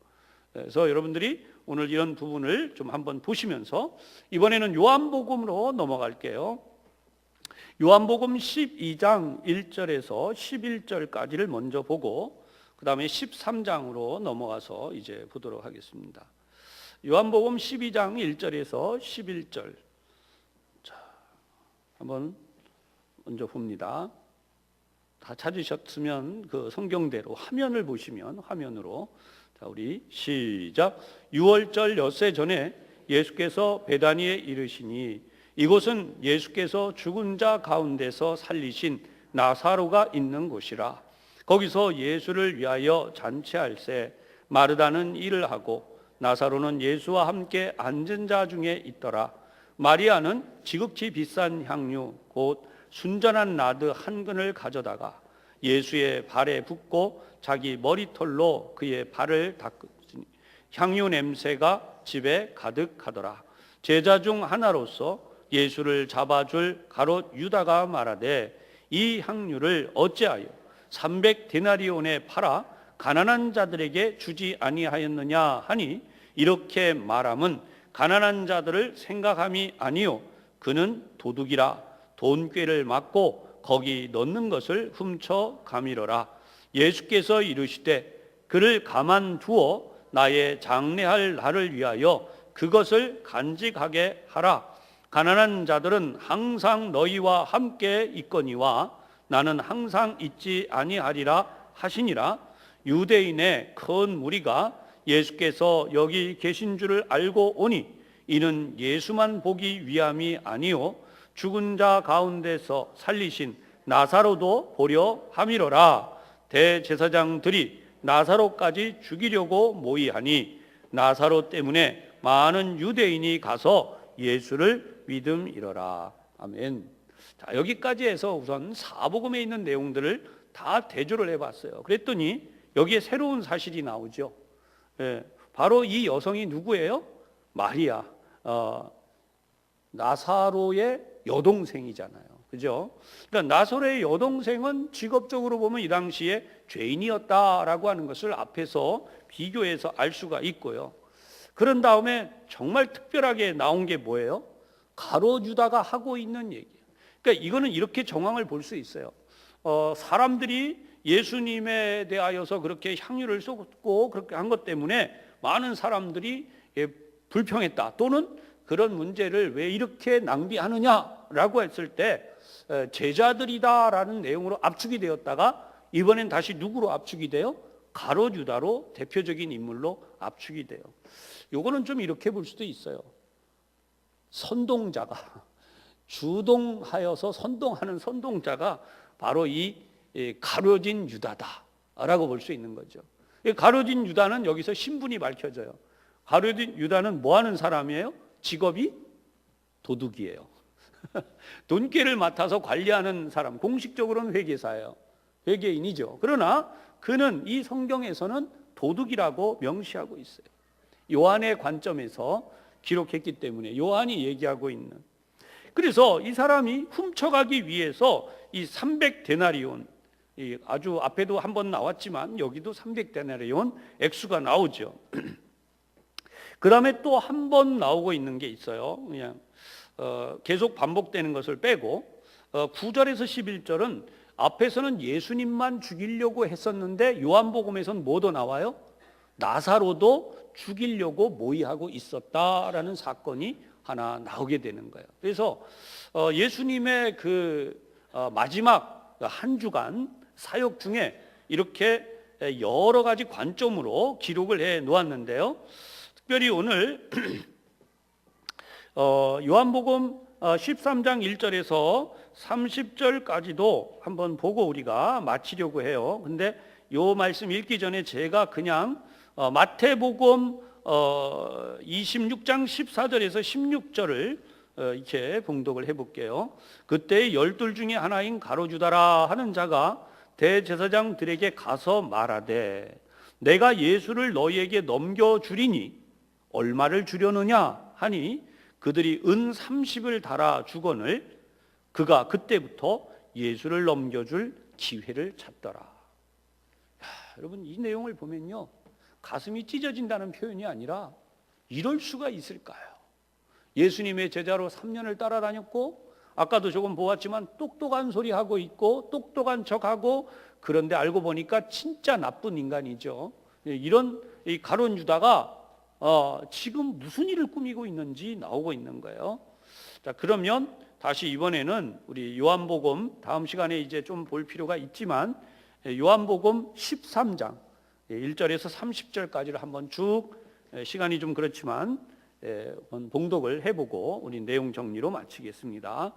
그래서 여러분들이 오늘 이런 부분을 좀 한번 보시면서 이번에는 요한복음으로 넘어갈게요. 요한복음 12장 1절에서 11절까지를 먼저 보고 그 다음에 13장으로 넘어가서 이제 보도록 하겠습니다. 요한복음 12장 1절에서 11절. 자, 한번 먼저 봅니다. 다 찾으셨으면 그 성경대로 화면을 보시면 화면으로. 자, 우리 시작. 6월절 엿새 전에 예수께서 베다니에 이르시니 이곳은 예수께서 죽은 자 가운데서 살리신 나사로가 있는 곳이라. 거기서 예수를 위하여 잔치할새 마르다는 일을 하고 나사로는 예수와 함께 앉은 자 중에 있더라. 마리아는 지극히 비싼 향유 곧 순전한 나드 한 근을 가져다가 예수의 발에 붓고 자기 머리털로 그의 발을 닦으니 향유 냄새가 집에 가득하더라. 제자 중 하나로서 예수를 잡아줄 가롯 유다가 말하되 이 향유를 어찌하여 300데나리온에 팔아 가난한 자들에게 주지 아니하였느냐 하니 이렇게 말함은 가난한 자들을 생각함이 아니요 그는 도둑이라 돈꾀를 맞고 거기 넣는 것을 훔쳐 가미러라. 예수께서 이르시되 그를 가만두어 나의 장례할 날을 위하여 그것을 간직하게 하라. 가난한 자들은 항상 너희와 함께 있거니와 나는 항상 있지 아니하리라 하시니라. 유대인의 큰 무리가 예수께서 여기 계신 줄을 알고 오니 이는 예수만 보기 위함이 아니요 죽은 자 가운데서 살리신 나사로도 보려 함이로라. 대제사장들이 나사로까지 죽이려고 모의하니 나사로 때문에 많은 유대인이 가서 예수를 믿음이러라. 아멘. 자, 여기까지 해서 우선 사복음에 있는 내용들을 다 대조를 해봤어요. 그랬더니 여기에 새로운 사실이 나오죠. 바로 이 여성이 누구예요? 마리아, 나사로의 여동생이잖아요. 그죠? 그러니까 나사로의 여동생은 직업적으로 보면 이 당시에 죄인이었다라고 하는 것을 앞에서 비교해서 알 수가 있고요. 그런 다음에 정말 특별하게 나온 게 뭐예요? 가롯 유다가 하고 있는 얘기예요. 그러니까 이거는 이렇게 정황을 볼 수 있어요. 사람들이 예수님에 대하여서 그렇게 향유를 쏟고 그렇게 한 것 때문에 많은 사람들이 불평했다. 또는 그런 문제를 왜 이렇게 낭비하느냐라고 했을 때 제자들이다라는 내용으로 압축이 되었다가 이번엔 다시 누구로 압축이 돼요? 가롯 유다로 대표적인 인물로 압축이 돼요. 요거는 좀 이렇게 볼 수도 있어요. 선동자가 주동하여서 선동하는 선동자가 바로 이 가룟인 유다다라고 볼 수 있는 거죠. 가룟인 유다는 여기서 신분이 밝혀져요. 가룟인 유다는 뭐 하는 사람이에요? 직업이 도둑이에요. 돈꾀를 맡아서 관리하는 사람, 공식적으로는 회계사예요. 회개인이죠. 그러나 그는 이 성경에서는 도둑이라고 명시하고 있어요. 요한의 관점에서 기록했기 때문에 요한이 얘기하고 있는. 그래서 이 사람이 훔쳐가기 위해서 이 300데나리온, 아주 앞에도 한번 나왔지만 여기도 300데나리온 액수가 나오죠. 그 다음에 또 한 번 나오고 있는 게 있어요. 그냥 계속 반복되는 것을 빼고 9절에서 11절은 앞에서는 예수님만 죽이려고 했었는데 요한복음에서는 뭐도 나와요? 나사로도 죽이려고 모의하고 있었다라는 사건이 하나 나오게 되는 거예요. 그래서 예수님의 그 마지막 한 주간 사역 중에 이렇게 여러 가지 관점으로 기록을 해 놓았는데요. 특별히 오늘 요한복음 13장 1절에서 30절까지도 한번 보고 우리가 마치려고 해요. 근데 요 말씀 읽기 전에 제가 그냥 마태복음 26장 14절에서 16절을 이렇게 봉독을 해볼게요. 그때 12 중에 하나인 가로주다라 하는 자가 대제사장들에게 가서 말하되 내가 예수를 너희에게 넘겨주리니 얼마를 주려느냐 하니 그들이 은 30을 달아 주거늘 그가 그때부터 예수를 넘겨줄 기회를 찾더라. 여러분 이 내용을 보면요, 가슴이 찢어진다는 표현이 아니라 이럴 수가 있을까요? 예수님의 제자로 3년을 따라다녔고 아까도 조금 보았지만 똑똑한 소리 하고 있고 똑똑한 척하고, 그런데 알고 보니까 진짜 나쁜 인간이죠. 이런 이 가룟 유다가 지금 무슨 일을 꾸미고 있는지 나오고 있는 거예요. 자, 그러면 다시 이번에는 우리 요한복음 다음 시간에 이제 좀 볼 필요가 있지만 요한복음 13장 1절에서 30절까지를 한번 쭉, 시간이 좀 그렇지만 봉독을 해보고 우리 내용 정리로 마치겠습니다.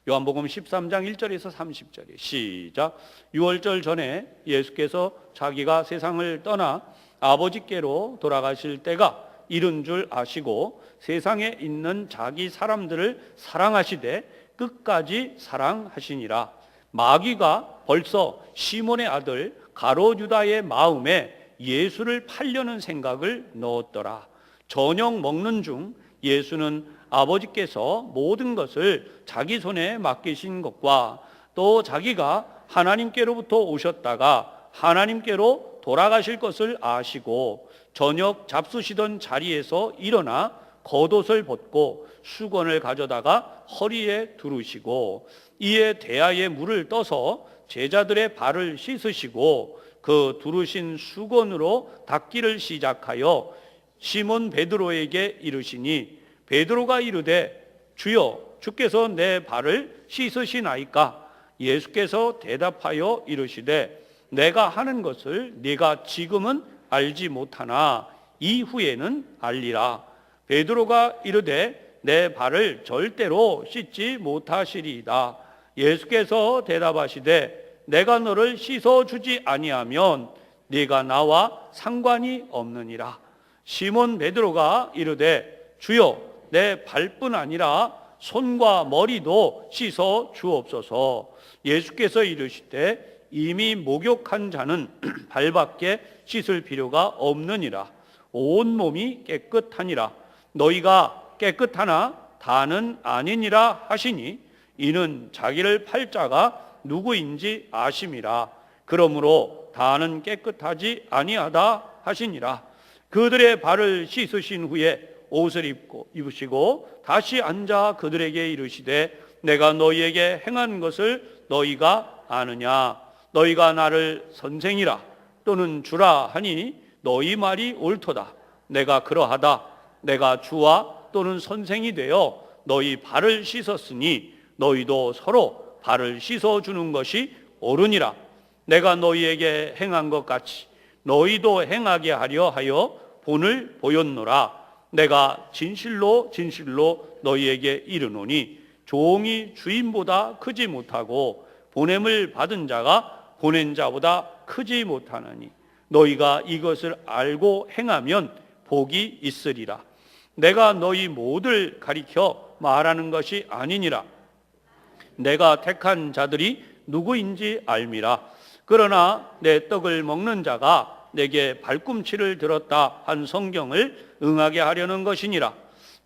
요한복음 13장 1절에서 30절에 시작. 6월절 전에 예수께서 자기가 세상을 떠나 아버지께로 돌아가실 때가 이른 줄 아시고 세상에 있는 자기 사람들을 사랑하시되 끝까지 사랑하시니라. 마귀가 벌써 시몬의 아들 가롯유다의 마음에 예수를 팔려는 생각을 넣었더라. 저녁 먹는 중 예수는 아버지께서 모든 것을 자기 손에 맡기신 것과 또 자기가 하나님께로부터 오셨다가 하나님께로 돌아가실 것을 아시고 저녁 잡수시던 자리에서 일어나 겉옷을 벗고 수건을 가져다가 허리에 두르시고 이에 대야에 물을 떠서 제자들의 발을 씻으시고 그 두르신 수건으로 닦기를 시작하여 시몬 베드로에게 이르시니 베드로가 이르되 주여 주께서 내 발을 씻으시나이까? 예수께서 대답하여 이르시되 내가 하는 것을 네가 지금은 알지 못하나 이후에는 알리라. 베드로가 이르되 내 발을 절대로 씻지 못하시리이다. 예수께서 대답하시되 내가 너를 씻어주지 아니하면 네가 나와 상관이 없느니라. 시몬 베드로가 이르되 주여 내 발뿐 아니라 손과 머리도 씻어 주옵소서. 예수께서 이르시되 이미 목욕한 자는 발밖에 씻을 필요가 없느니라. 온 몸이 깨끗하니라. 너희가 깨끗하나 다는 아니니라 하시니 이는 자기를 팔 자가 누구인지 아심이라. 그러므로 다는 깨끗하지 아니하다 하시니라. 그들의 발을 씻으신 후에 옷을 입으시고 다시 앉아 그들에게 이르시되 내가 너희에게 행한 것을 너희가 아느냐? 너희가 나를 선생이라 또는 주라 하니 너희 말이 옳도다. 내가 그러하다. 내가 주와 또는 선생이 되어 너희 발을 씻었으니 너희도 서로 발을 씻어주는 것이 옳으니라. 내가 너희에게 행한 것 같이 너희도 행하게 하려 하여 본을 보였노라. 내가 진실로 진실로 너희에게 이르노니 종이 주인보다 크지 못하고 보냄을 받은 자가 보낸 자보다 크지 못하나니 너희가 이것을 알고 행하면 복이 있으리라. 내가 너희 모두를 가리켜 말하는 것이 아니니라. 내가 택한 자들이 누구인지 알미라. 그러나 내 떡을 먹는 자가 내게 발꿈치를 들었다 한 성경을 응하게 하려는 것이니라.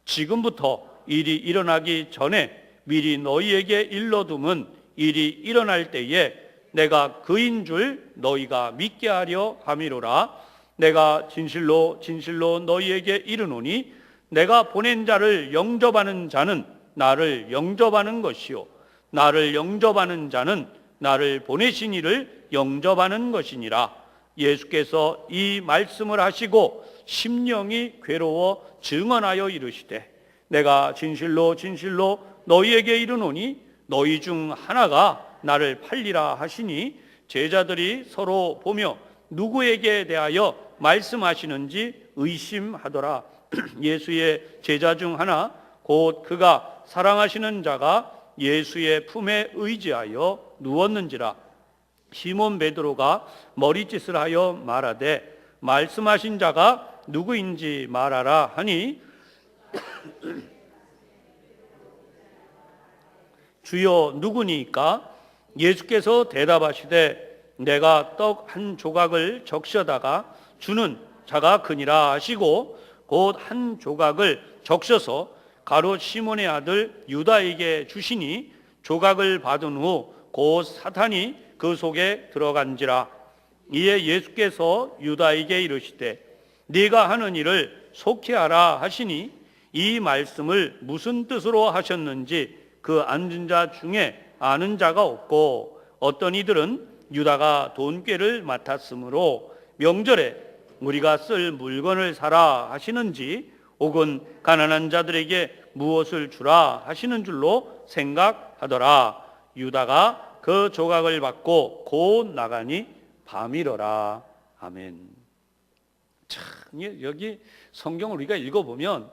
지금부터 일이 일어나기 전에 미리 너희에게 일러둠은 일이 일어날 때에 내가 그인 줄 너희가 믿게 하려 함이로라. 내가 진실로 진실로 너희에게 이르노니 내가 보낸 자를 영접하는 자는 나를 영접하는 것이요 나를 영접하는 자는 나를 보내신 이를 영접하는 것이니라. 예수께서 이 말씀을 하시고 심령이 괴로워 증언하여 이르시되 내가 진실로 진실로 너희에게 이르노니 너희 중 하나가 나를 팔리라 하시니 제자들이 서로 보며 누구에게 대하여 말씀하시는지 의심하더라. 예수의 제자 중 하나 곧 그가 사랑하시는 자가 예수의 품에 의지하여 누웠는지라. 시몬 베드로가 머리짓을 하여 말하되 말씀하신 자가 누구인지 말하라 하니 주여 누구니까? 예수께서 대답하시되 내가 떡 한 조각을 적셔다가 주는 자가 그니라 하시고 곧 한 조각을 적셔서 가롯 시몬의 아들 유다에게 주시니 조각을 받은 후 곧 사탄이 그 속에 들어간지라. 이에 예수께서 유다에게 이르시되 네가 하는 일을 속히 하라 하시니 이 말씀을 무슨 뜻으로 하셨는지 그 앉은 자 중에 아는 자가 없고 어떤 이들은 유다가 돈꾀를 맡았으므로 명절에 우리가 쓸 물건을 사라 하시는지 혹은 가난한 자들에게 무엇을 주라 하시는 줄로 생각하더라. 유다가 그 조각을 받고 곧 나가니 밤이러라. 아멘. 참, 여기 성경을 우리가 읽어보면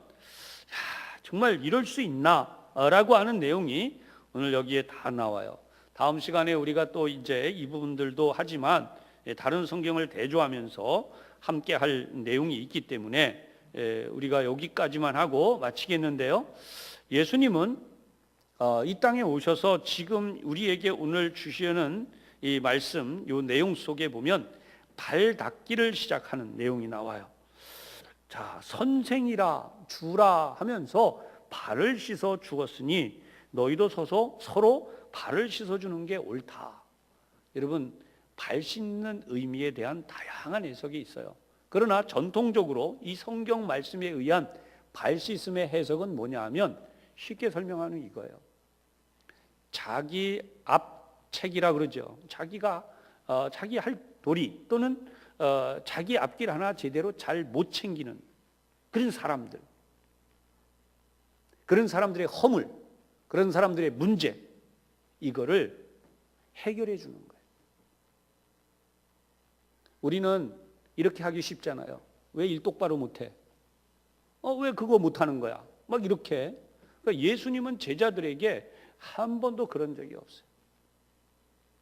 정말 이럴 수 있나? 라고 하는 내용이 오늘 여기에 다 나와요. 다음 시간에 우리가 또 이제 이 부분들도 하지만 다른 성경을 대조하면서 함께 할 내용이 있기 때문에 우리가 여기까지만 하고 마치겠는데요. 예수님은 이 땅에 오셔서 지금 우리에게 오늘 주시는 이 말씀, 이 내용 속에 보면 발 닦기를 시작하는 내용이 나와요. 자, 선생이라 주라 하면서 발을 씻어 주었으니 너희도 서로 발을 씻어 주는 게 옳다. 여러분, 발 씻는 의미에 대한 다양한 해석이 있어요. 그러나 전통적으로 이 성경 말씀에 의한 발 씻음의 해석은 뭐냐 하면 쉽게 설명하는 이거예요. 자기 앞책이라 그러죠. 자기가 자기 할 도리 또는 자기 앞길 하나 제대로 잘 못 챙기는 그런 사람들, 그런 사람들의 허물, 그런 사람들의 문제, 이거를 해결해 주는 거예요. 우리는 이렇게 하기 쉽잖아요. 왜 일 똑바로 못해? 왜 그거 못하는 거야? 막 이렇게. 그러니까 예수님은 제자들에게 한 번도 그런 적이 없어요.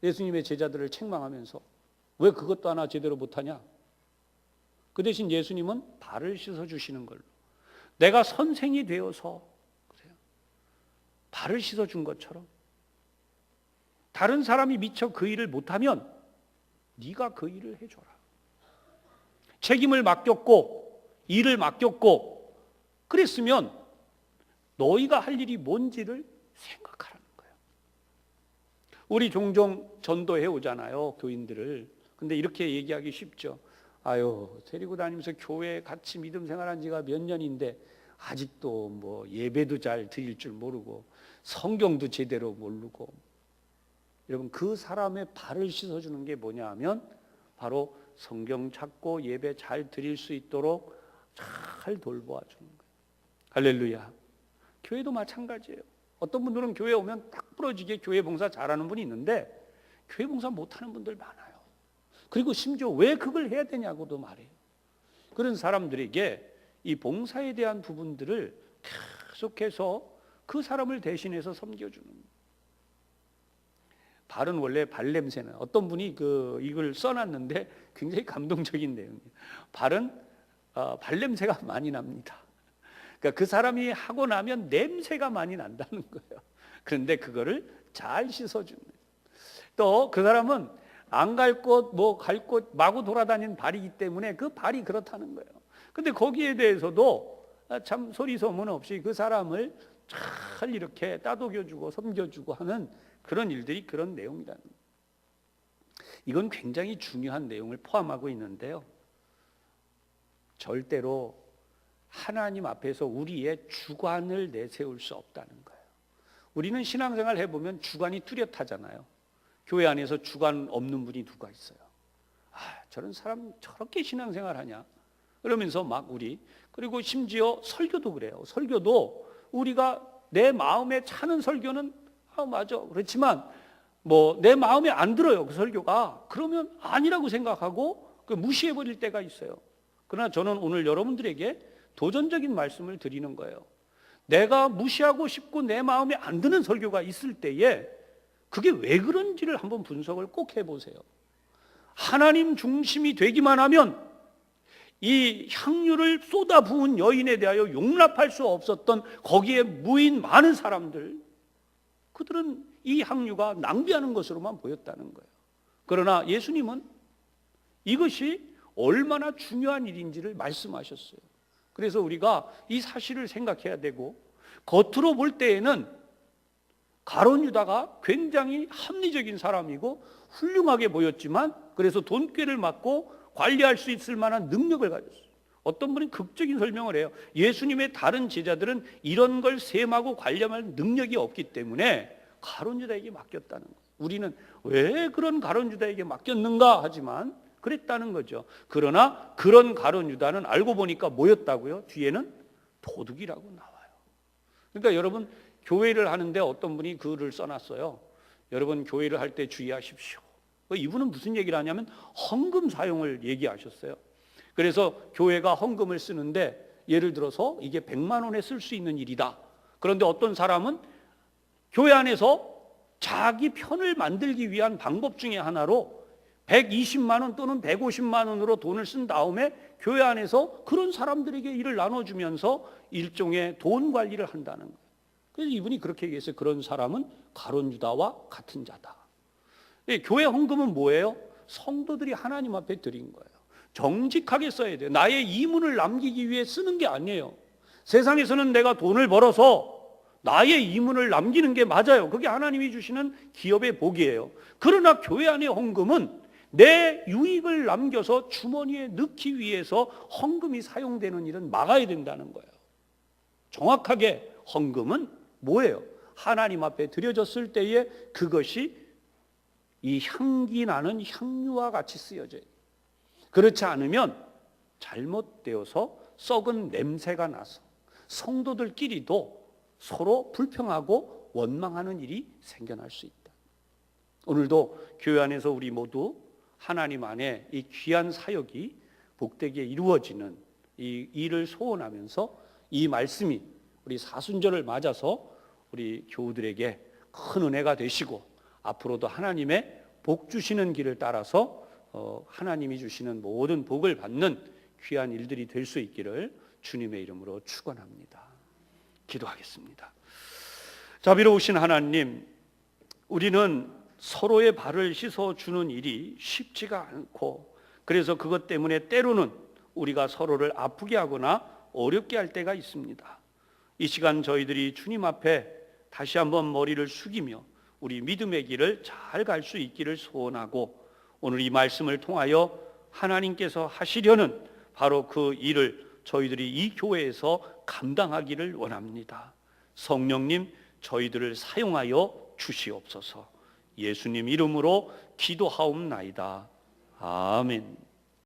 예수님의 제자들을 책망하면서 왜 그것도 하나 제대로 못하냐? 그 대신 예수님은 발을 씻어주시는 걸로, 내가 선생이 되어서 그래요. 발을 씻어준 것처럼 다른 사람이 미처 그 일을 못하면 네가 그 일을 해줘라. 책임을 맡겼고 일을 맡겼고 그랬으면 너희가 할 일이 뭔지를 생각하라는 거예요. 우리 종종 전도해 오잖아요, 교인들을. 근데 이렇게 얘기하기 쉽죠. 아유, 데리고 다니면서 교회에 같이 믿음 생활한 지가 몇 년인데 아직도 뭐 예배도 잘 드릴 줄 모르고 성경도 제대로 모르고. 여러분, 그 사람의 발을 씻어주는 게 뭐냐 하면 바로 성경 찾고 예배 잘 드릴 수 있도록 잘 돌보아 주는 거예요. 할렐루야. 교회도 마찬가지예요. 어떤 분들은 교회 오면 딱 부러지게 교회 봉사 잘하는 분이 있는데 교회 봉사 못하는 분들 많아요. 그리고 심지어 왜 그걸 해야 되냐고도 말해요. 그런 사람들에게 이 봉사에 대한 부분들을 계속해서 그 사람을 대신해서 섬겨주는 거예요. 발은 원래 발냄새는, 어떤 분이 이걸 써놨는데 굉장히 감동적인 내용이에요. 발은 발냄새가 많이 납니다. 그러니까 그 사람이 하고 나면 냄새가 많이 난다는 거예요. 그런데 그거를 잘 씻어주는. 또 그 사람은 안 갈 곳, 뭐 갈 곳 마구 돌아다니는 발이기 때문에 그 발이 그렇다는 거예요. 근데 거기에 대해서도 참 소리 소문 없이 그 사람을 잘 이렇게 따독여주고 섬겨주고 하는 그런 일들이 그런 내용이라는 거예요. 이건 굉장히 중요한 내용을 포함하고 있는데요, 절대로 하나님 앞에서 우리의 주관을 내세울 수 없다는 거예요. 우리는 신앙생활 해보면 주관이 뚜렷하잖아요. 교회 안에서 주관 없는 분이 누가 있어요? 저런 사람 저렇게 신앙생활 하냐? 그러면서 막 그리고 심지어 설교도 그래요. 설교도 우리가 내 마음에 차는 설교는 맞아. 그렇지만 뭐 내 마음에 안 들어요, 그 설교가. 그러면 아니라고 생각하고 무시해버릴 때가 있어요. 그러나 저는 오늘 여러분들에게 도전적인 말씀을 드리는 거예요. 내가 무시하고 싶고 내 마음에 안 드는 설교가 있을 때에 그게 왜 그런지를 한번 분석을 꼭 해보세요. 하나님 중심이 되기만 하면 이 향유를 쏟아 부은 여인에 대하여 용납할 수 없었던 거기에 무인 많은 사람들, 그들은 이 향유가 낭비하는 것으로만 보였다는 거예요. 그러나 예수님은 이것이 얼마나 중요한 일인지를 말씀하셨어요. 그래서 우리가 이 사실을 생각해야 되고, 겉으로 볼 때에는 가룟 유다가 굉장히 합리적인 사람이고 훌륭하게 보였지만, 그래서 돈꾀를 맞고 관리할 수 있을 만한 능력을 가졌어요. 어떤 분이 극적인 설명을 해요. 예수님의 다른 제자들은 이런 걸 셈하고 관리할 능력이 없기 때문에 가룟 유다에게 맡겼다는 거예요. 우리는 왜 그런 가룟 유다에게 맡겼는가 하지만 그랬다는 거죠. 그러나 그런 가룟 유다는 알고 보니까 뭐였다고요? 뒤에는 도둑이라고 나와요. 그러니까 여러분, 교회를 하는데 어떤 분이 글을 써놨어요. 여러분, 교회를 할 때 주의하십시오. 이분은 무슨 얘기를 하냐면 헌금 사용을 얘기하셨어요. 그래서 교회가 헌금을 쓰는데 예를 들어서 이게 100만 원에 쓸 수 있는 일이다. 그런데 어떤 사람은 교회 안에서 자기 편을 만들기 위한 방법 중에 하나로 120만 원 또는 150만 원으로 돈을 쓴 다음에 교회 안에서 그런 사람들에게 일을 나눠주면서 일종의 돈 관리를 한다는 거예요. 그래서 이분이 그렇게 얘기했어요. 그런 사람은 가룟 유다와 같은 자다. 교회 헌금은 뭐예요? 성도들이 하나님 앞에 드린 거예요. 정직하게 써야 돼요. 나의 이문을 남기기 위해 쓰는 게 아니에요. 세상에서는 내가 돈을 벌어서 나의 이문을 남기는 게 맞아요. 그게 하나님이 주시는 기업의 복이에요. 그러나 교회 안의 헌금은 내 유익을 남겨서 주머니에 넣기 위해서 헌금이 사용되는 일은 막아야 된다는 거예요. 정확하게 헌금은 뭐예요? 하나님 앞에 드려졌을 때에 그것이 이 향기 나는 향유와 같이 쓰여져요. 그렇지 않으면 잘못되어서 썩은 냄새가 나서 성도들끼리도 서로 불평하고 원망하는 일이 생겨날 수 있다. 오늘도 교회 안에서 우리 모두 하나님 안에 이 귀한 사역이 복되게 이루어지는 이 일을 소원하면서 이 말씀이 우리 사순절을 맞아서 우리 교우들에게 큰 은혜가 되시고 앞으로도 하나님의 복 주시는 길을 따라서 하나님이 주시는 모든 복을 받는 귀한 일들이 될 수 있기를 주님의 이름으로 축원합니다. 기도하겠습니다. 자비로우신 하나님, 우리는 서로의 발을 씻어주는 일이 쉽지가 않고, 그래서 그것 때문에 때로는 우리가 서로를 아프게 하거나 어렵게 할 때가 있습니다. 이 시간 저희들이 주님 앞에 다시 한번 머리를 숙이며 우리 믿음의 길을 잘 갈 수 있기를 소원하고, 오늘 이 말씀을 통하여 하나님께서 하시려는 바로 그 일을 저희들이 이 교회에서 감당하기를 원합니다. 성령님, 저희들을 사용하여 주시옵소서. 예수님 이름으로 기도하옵나이다. 아멘.